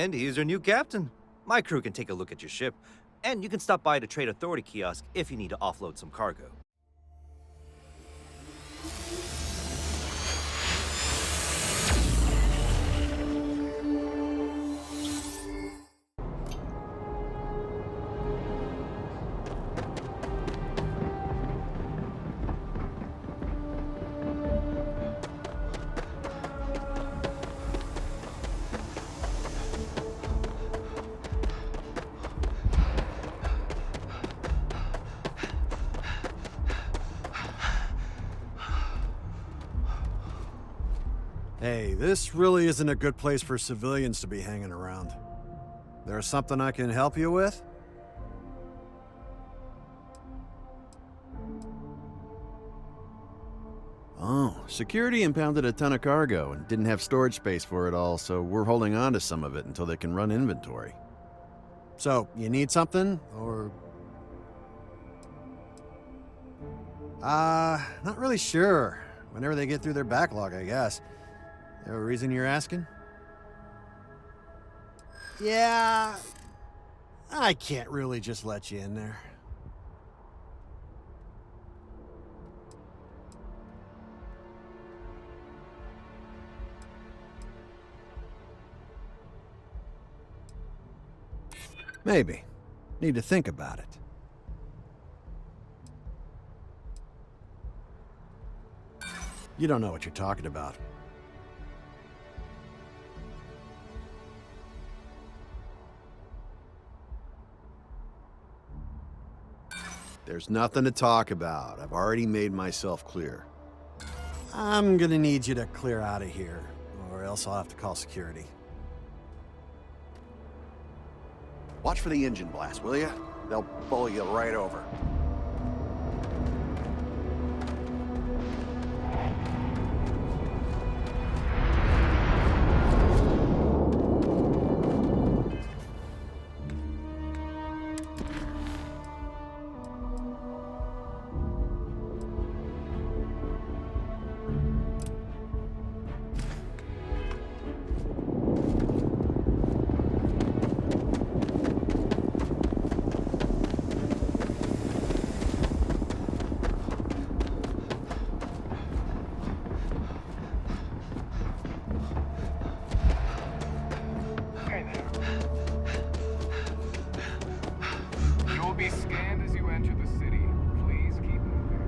And he's your new captain. My crew can take a look at your ship, and you can stop by the Trade Authority kiosk if you need to offload some cargo. Hey, this really isn't a good place for civilians to be hanging around. There's something I can help you with? Oh, security impounded a ton of cargo and didn't have storage space for it all, so we're holding on to some of it until they can run inventory. So, you need something, or... Not really sure. Whenever they get through their backlog, I guess. There a reason you're asking? Yeah... I can't really just let you in there. Maybe. Need to think about it. You don't know what you're talking about. There's nothing to talk about. I've already made myself clear. I'm gonna need you to clear out of here, or else I'll have to call security. Watch for the engine blast, will you? They'll bowl you right over. Be scanned as you enter the city. Please keep moving.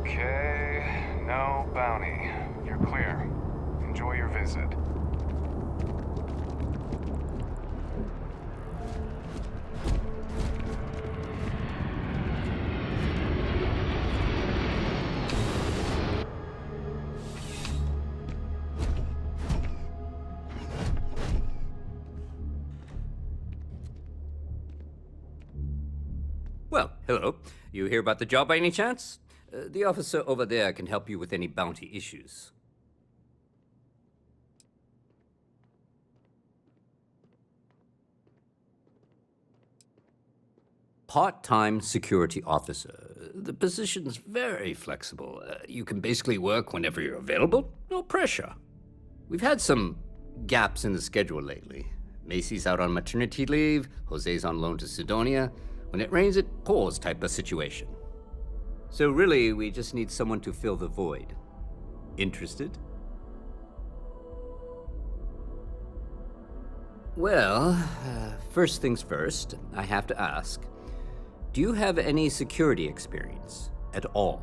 Okay, no bounty. You're clear. Enjoy your visit. Well, hello. You hear about the job by any chance? The officer over there can help you with any bounty issues. Part-time security officer. The position's very flexible. You can basically work whenever you're available. No pressure. We've had some gaps in the schedule lately. Macy's out on maternity leave. Jose's on loan to Sidonia. When it rains, it pours type of situation. So really, we just need someone to fill the void. Interested? Well, first things first, I have to ask, do you have any security experience at all?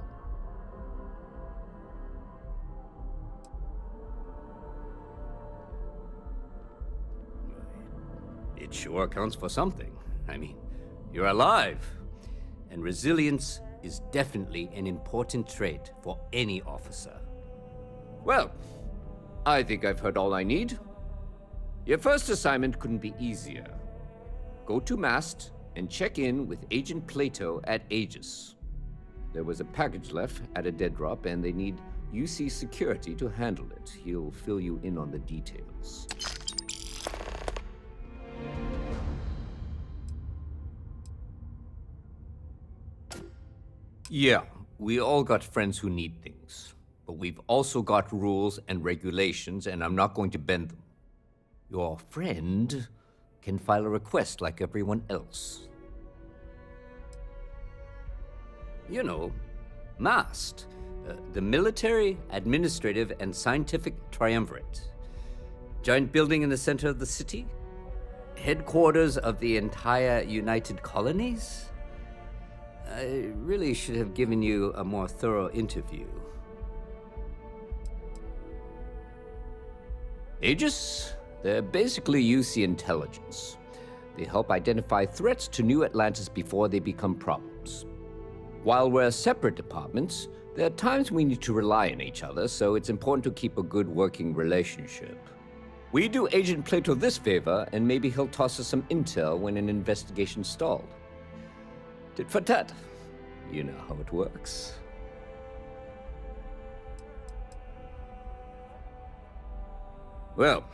It sure counts for something. I mean, you're alive, and resilience is definitely an important trait for any officer. Well, I think I've heard all I need. Your first assignment couldn't be easier. Go to MAST and check in with Agent Plato at Aegis. There was a package left at a dead drop, and they need UC security to handle it. He'll fill you in on the details. Yeah, we all got friends who need things. But we've also got rules and regulations, and I'm not going to bend them. Your friend can file a request like everyone else. You know, MAST, the Military, Administrative, and Scientific Triumvirate. Giant building in the center of the city? Headquarters of the entire United Colonies? I really should have given you a more thorough interview. Aegis? They're basically UC intelligence. They help identify threats to New Atlantis before they become problems. While we're separate departments, there are times we need to rely on each other, so it's important to keep a good working relationship. We do Agent Plato this favor, and maybe he'll toss us some intel when an investigation stalled. Tit for tat. You know how it works. Well,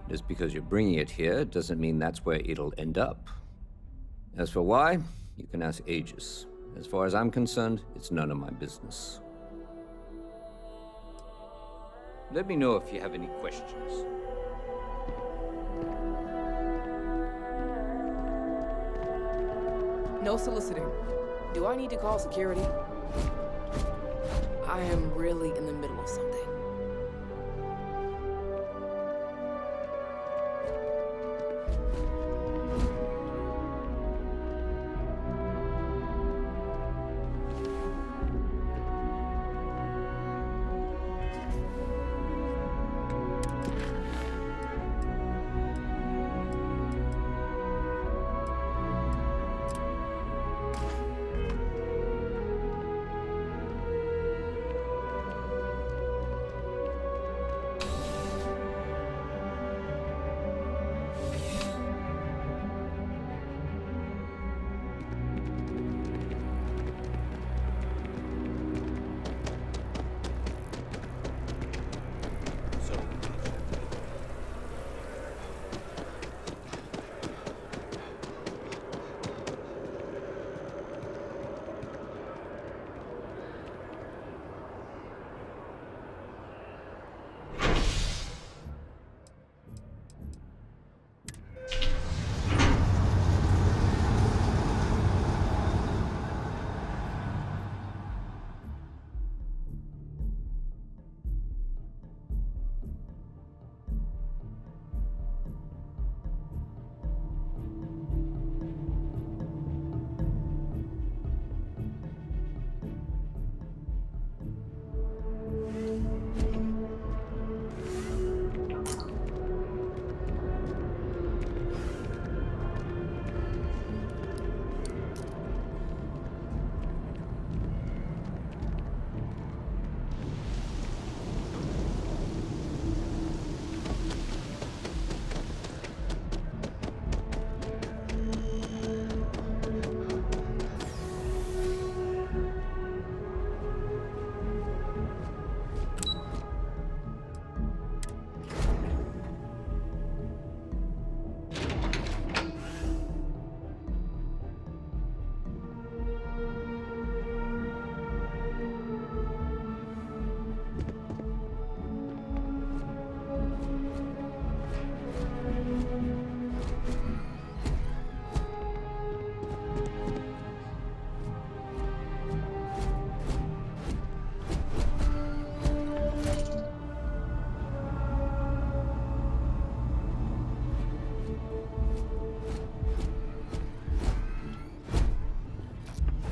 just because you're bringing it here doesn't mean that's where it'll end up. As for why, you can ask Aegis. As far as I'm concerned, it's none of my business. Let me know if you have any questions. No soliciting. Do I need to call security? I am really in the middle of something.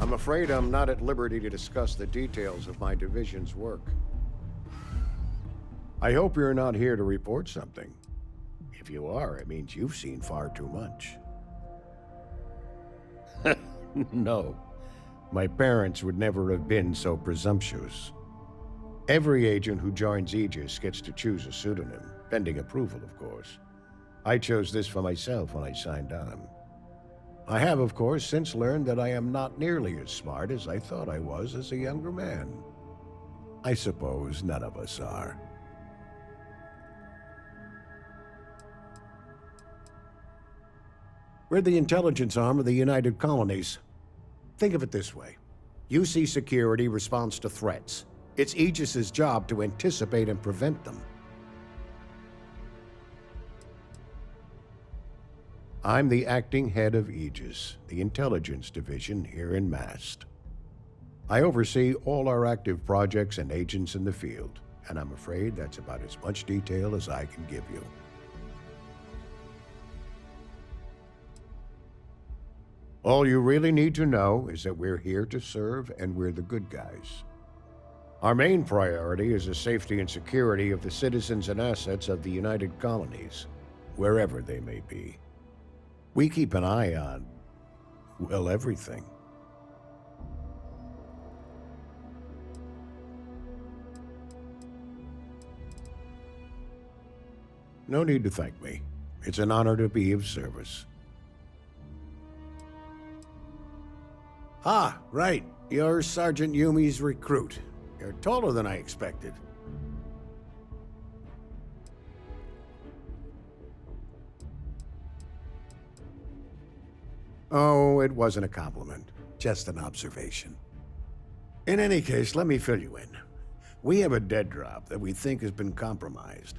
I'm afraid I'm not at liberty to discuss the details of my division's work. I hope you're not here to report something. If you are, it means you've seen far too much. No. My parents would never have been so presumptuous. Every agent who joins Aegis gets to choose a pseudonym, pending approval, of course. I chose this for myself when I signed on. I have, of course, since learned that I am not nearly as smart as I thought I was as a younger man. I suppose none of us are. We're the intelligence arm of the United Colonies. Think of it this way. UC security responds to threats. It's Aegis's job to anticipate and prevent them. I'm the acting head of Aegis, the intelligence division here in MAST. I oversee all our active projects and agents in the field, and I'm afraid that's about as much detail as I can give you. All you really need to know is that we're here to serve and we're the good guys. Our main priority is the safety and security of the citizens and assets of the United Colonies, wherever they may be. We keep an eye on, well, everything. No need to thank me. It's an honor to be of service. Ah, right. You're Sergeant Yumi's recruit. You're taller than I expected. Oh, it wasn't a compliment. Just an observation. In any case, let me fill you in. We have a dead drop that we think has been compromised.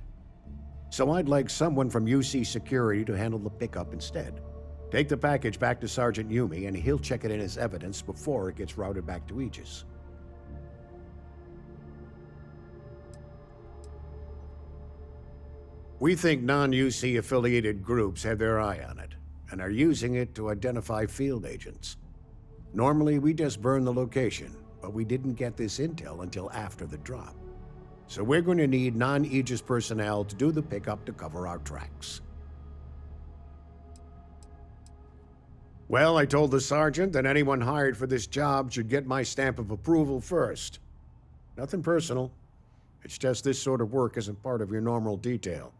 So I'd like someone from UC Security to handle the pickup instead. Take the package back to Sergeant Yumi and he'll check it in as evidence before it gets routed back to Aegis. We think non-UC affiliated groups have their eye on it and are using it to identify field agents. Normally, we just burn the location, but we didn't get this intel until after the drop. So we're going to need non-Aegis personnel to do the pickup to cover our tracks. Well, I told the sergeant that anyone hired for this job should get my stamp of approval first. Nothing personal. It's just this sort of work isn't part of your normal detail.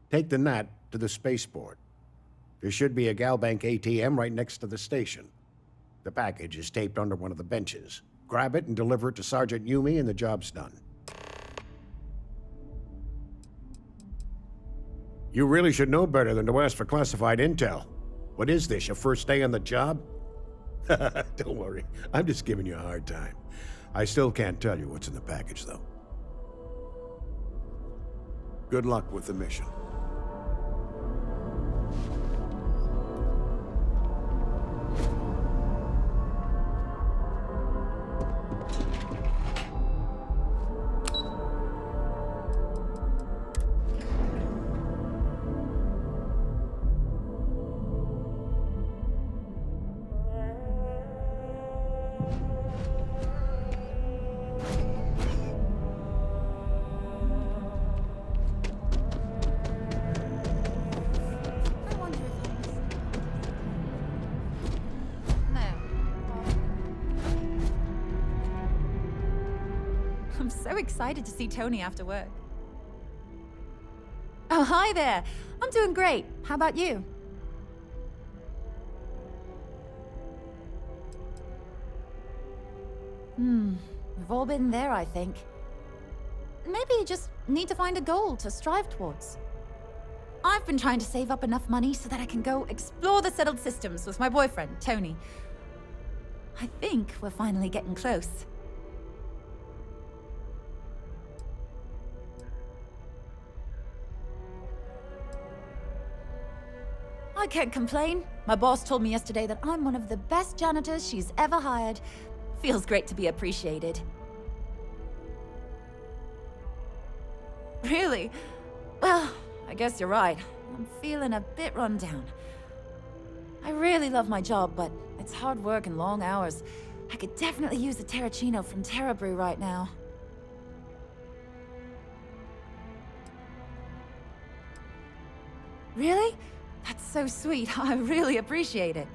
Take the Nat to the spaceport. There should be a Galbank ATM right next to the station. The package is taped under one of the benches. Grab it and deliver it to Sergeant Yumi and the job's done. You really should know better than to ask for classified intel. What is this, your first day on the job? Don't worry, I'm just giving you a hard time. I still can't tell you what's in the package, though. Good luck with the mission. I'm so excited to see Tony after work. Oh, hi there. I'm doing great. How about you? We've all been there, I think. Maybe you just need to find a goal to strive towards. I've been trying to save up enough money so that I can go explore the settled systems with my boyfriend, Tony. I think we're finally getting close. I can't complain. My boss told me yesterday that I'm one of the best janitors she's ever hired. Feels great to be appreciated. Really? Well, I guess you're right. I'm feeling a bit run down. I really love my job, but it's hard work and long hours. I could definitely use a Terracino from Terra Brew right now. Really? That's so sweet. I really appreciate it.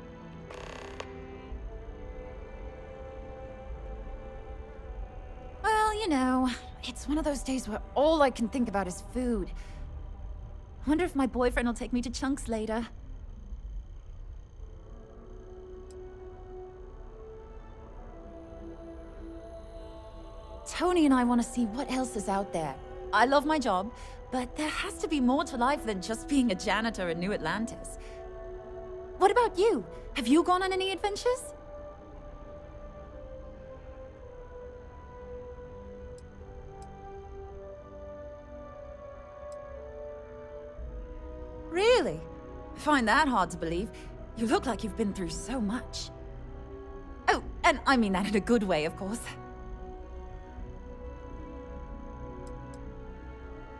Well, you know, it's one of those days where all I can think about is food. I wonder if my boyfriend will take me to Chunks later. Tony and I want to see what else is out there. I love my job, but there has to be more to life than just being a janitor in New Atlantis. What about you? Have you gone on any adventures? Really? I find that hard to believe. You look like you've been through so much. Oh, and I mean that in a good way, of course.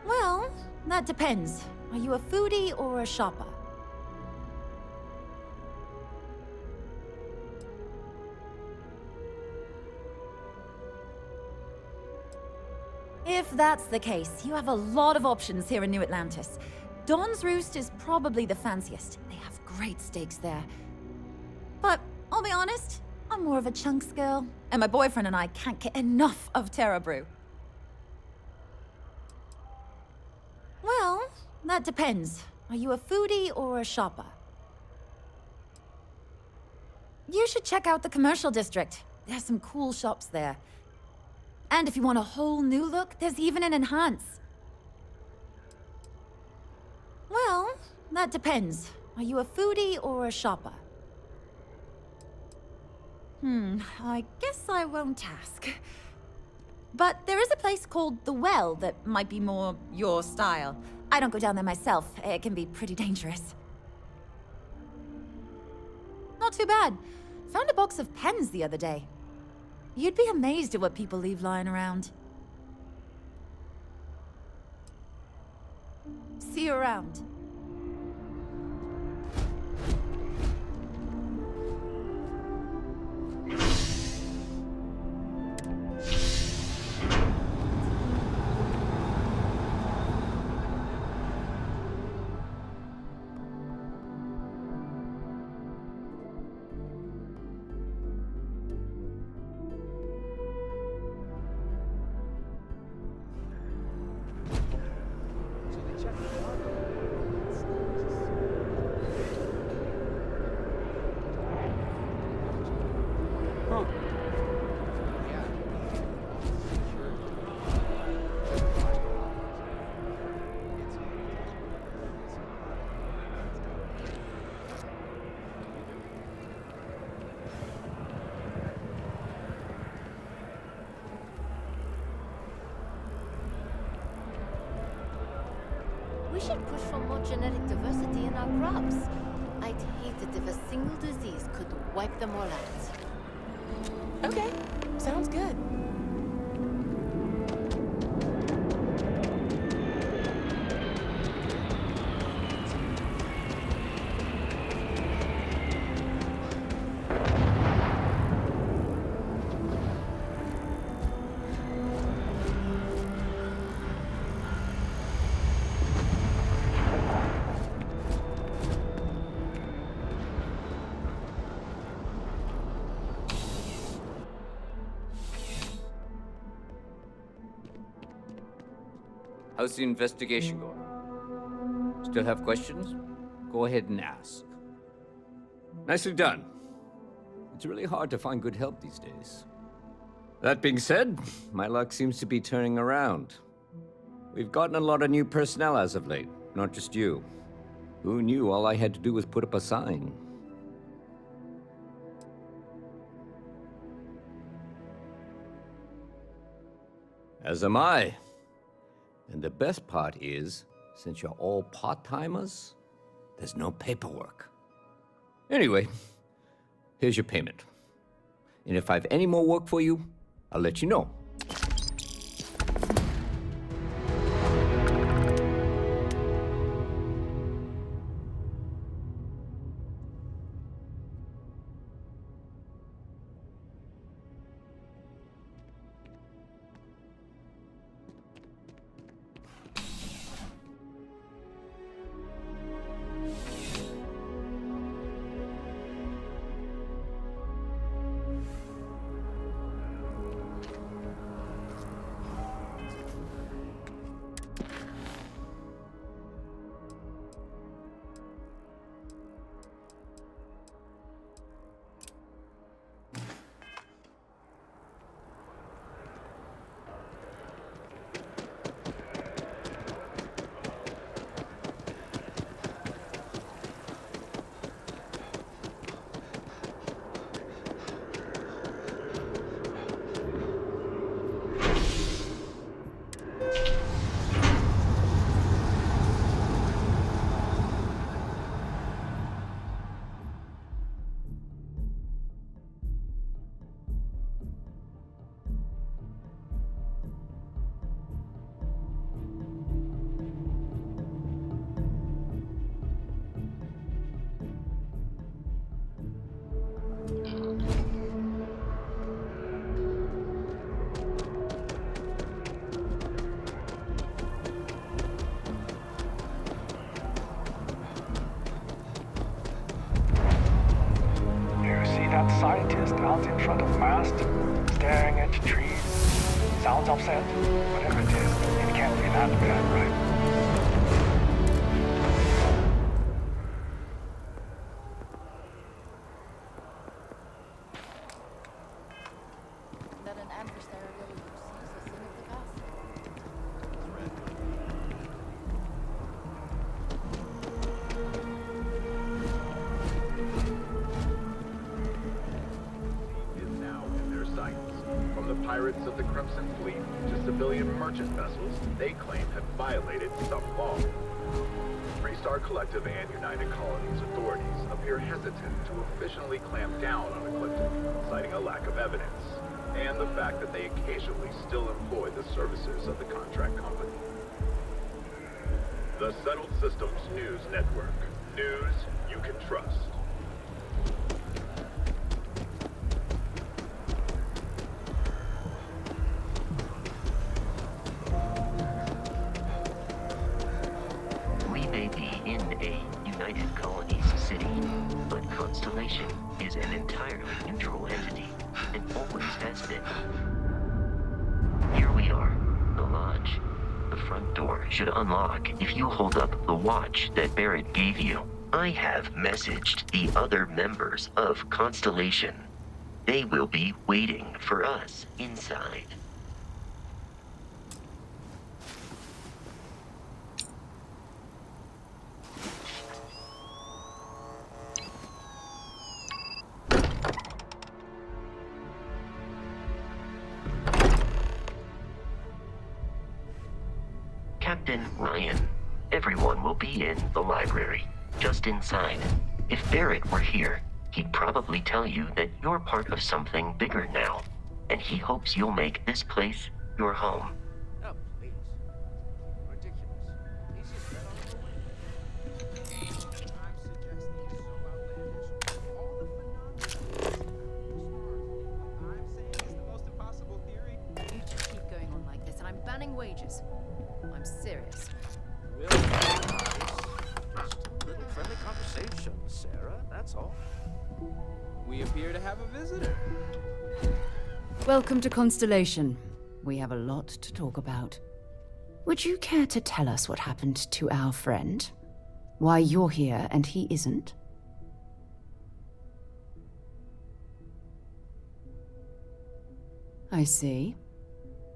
Well, that depends. Are you a foodie or a shopper? If that's the case, you have a lot of options here in New Atlantis. Dawn's Roost is probably the fanciest. They have great steaks there. But I'll be honest, I'm more of a chunks girl, and my boyfriend and I can't get enough of Terra Brew. Well, that depends. Are you a foodie or a shopper? You should check out the commercial district. There's some cool shops there. And if you want a whole new look, there's even an enhance. Well, that depends. Are you a foodie or a shopper? I guess I won't ask. But there is a place called The Well that might be more your style. I don't go down there myself. It can be pretty dangerous. Not too bad. Found a box of pens the other day. You'd be amazed at what people leave lying around. See you around. We should push for more genetic diversity in our crops. I'd hate it if a single disease could wipe them all out. Okay, sounds good. How's the investigation going? Still have questions? Go ahead and ask. Nicely done. It's really hard to find good help these days. That being said, my luck seems to be turning around. We've gotten a lot of new personnel as of late, not just you. Who knew all I had to do was put up a sign? As am I. And the best part is, since you're all part-timers, there's no paperwork. Anyway, here's your payment. And if I have any more work for you, I'll let you know. out in front of MAST, staring at the trees. Sounds upset. Whatever it is, it can't be that bad, right? That an adversarial use is a sin of the past. Is now in their sights. From the pirates of the Crimson Fleet to civilian merchant vessels they claim have violated some law. Freestar Collective and United Colonies authorities appear hesitant to officially clamp down on Ecliptic, citing a lack of evidence, and the fact that they occasionally still employ the services of the contract company. The Settled Systems News Network. News you can trust. We may be in a United Colonies city, but Constellation is an entirely neutral entity, and always has been. Here we are, the lodge. The front door should unlock if you hold up the watch that Barrett gave you. I have messaged the other members of Constellation. They will be waiting for us inside. Captain Ryan, everyone will be in the library, just inside. If Barrett were here, he'd probably tell you that you're part of something bigger now, and he hopes you'll make this place your home. Oh, please. Ridiculous. Easiest bet on the way. I'm suggesting so outlandish. All the phenomenal. I'm saying it's the most impossible theory. You two keep going on like this, and I'm banning wages. I'm serious. Just a little friendly conversation, Sarah, that's all. We appear to have a visitor. Welcome to Constellation. We have a lot to talk about. Would you care to tell us what happened to our friend? Why you're here and he isn't? I see.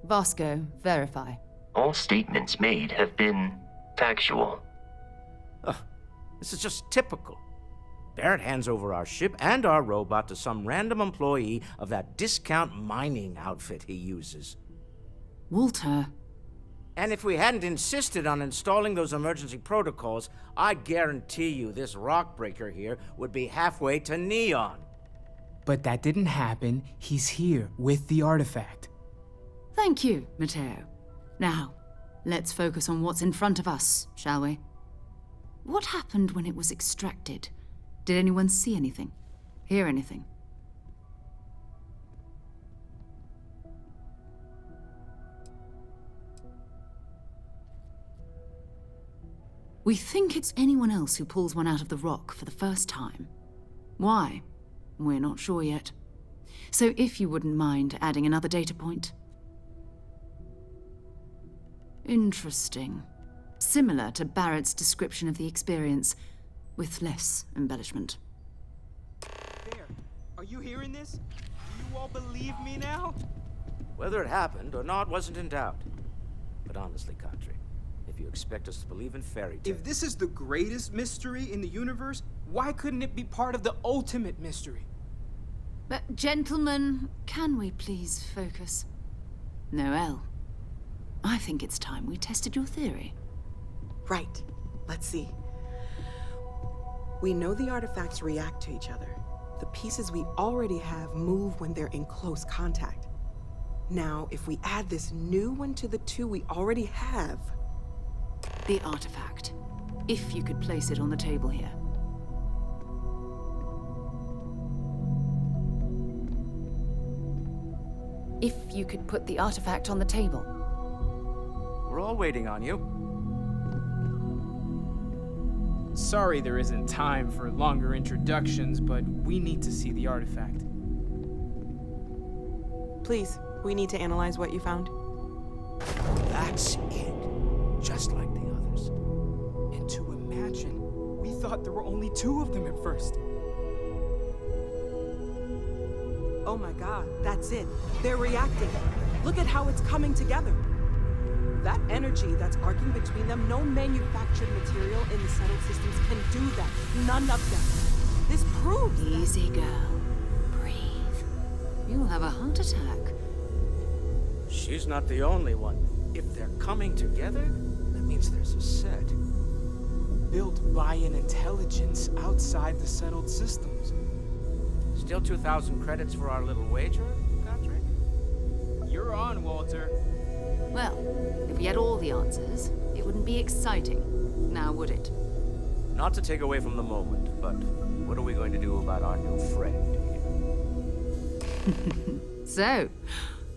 Vasco, verify. All statements made have been factual. This is just typical. Barrett hands over our ship and our robot to some random employee of that discount mining outfit he uses. Walter. And if we hadn't insisted on installing those emergency protocols, I guarantee you this rock breaker here would be halfway to Neon. But that didn't happen. He's here with the artifact. Thank you, Matteo. Now, let's focus on what's in front of us, shall we? What happened when it was extracted? Did anyone see anything? Hear anything? We think it's anyone else who pulls one out of the rock for the first time. Why? We're not sure yet. So if you wouldn't mind adding another data point. Interesting. Similar to Barrett's description of the experience, with less embellishment. There. Are you hearing this? Do you all believe me now? Whether it happened or not wasn't in doubt. But honestly, Kadri, if you expect us to believe in fairy tales... If this is the greatest mystery in the universe, why couldn't it be part of the ultimate mystery? But, gentlemen, can we please focus? Noelle, I think it's time we tested your theory. Right. Let's see. We know the artifacts react to each other. The pieces we already have move when they're in close contact. Now, if we add this new one to the two we already have... The artifact. If you could place it on the table here. If you could put the artifact on the table. We're all waiting on you. Sorry there isn't time for longer introductions, but we need to see the artifact. Please, we need to analyze what you found. That's it. Just like the others. And to imagine, we thought there were only 2 of them at first. Oh my god, that's it. They're reacting. Look at how it's coming together. That energy that's arcing between them, no manufactured material in the settled systems can do that. None of them. This proves Easy, girl. Breathe. You'll have a heart attack. She's not the only one. If they're coming together, that means there's a set. Built by an intelligence outside the settled systems. Still 2,000 credits for our little wager, Patrick? You're on, Walter. Well, if we had all the answers, it wouldn't be exciting. Now, would it? Not to take away from the moment, but what are we going to do about our new friend here? So,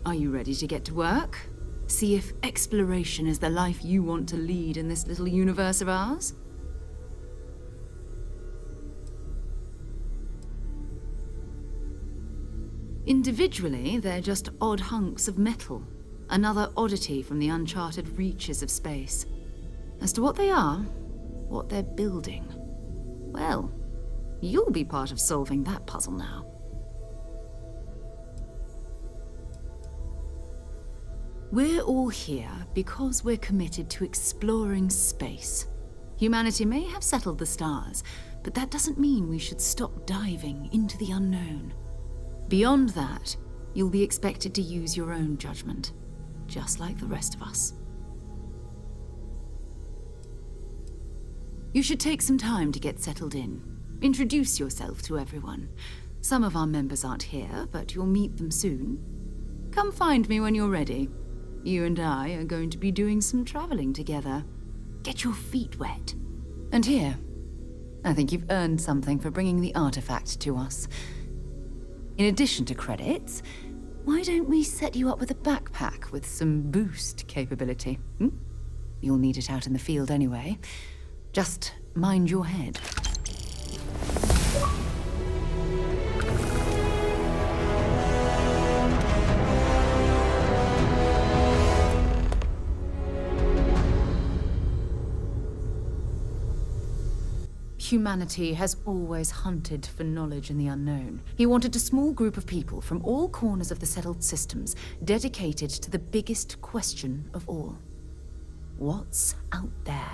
are you ready to get to work? See if exploration is the life you want to lead in this little universe of ours? Individually, they're just odd hunks of metal. Another oddity from the uncharted reaches of space. As to what they are, what they're building, well, you'll be part of solving that puzzle now. We're all here because we're committed to exploring space. Humanity may have settled the stars, but that doesn't mean we should stop diving into the unknown. Beyond that, you'll be expected to use your own judgment, just like the rest of us. You should take some time to get settled in. Introduce yourself to everyone. Some of our members aren't here, but you'll meet them soon. Come find me when you're ready. You and I are going to be doing some traveling together. Get your feet wet. And here, I think you've earned something for bringing the artifact to us. In addition to credits, why don't we set you up with a backpack with some boost capability? You'll need it out in the field anyway. Just mind your head. Humanity has always hunted for knowledge in the unknown. He wanted a small group of people from all corners of the settled systems dedicated to the biggest question of all. What's out there?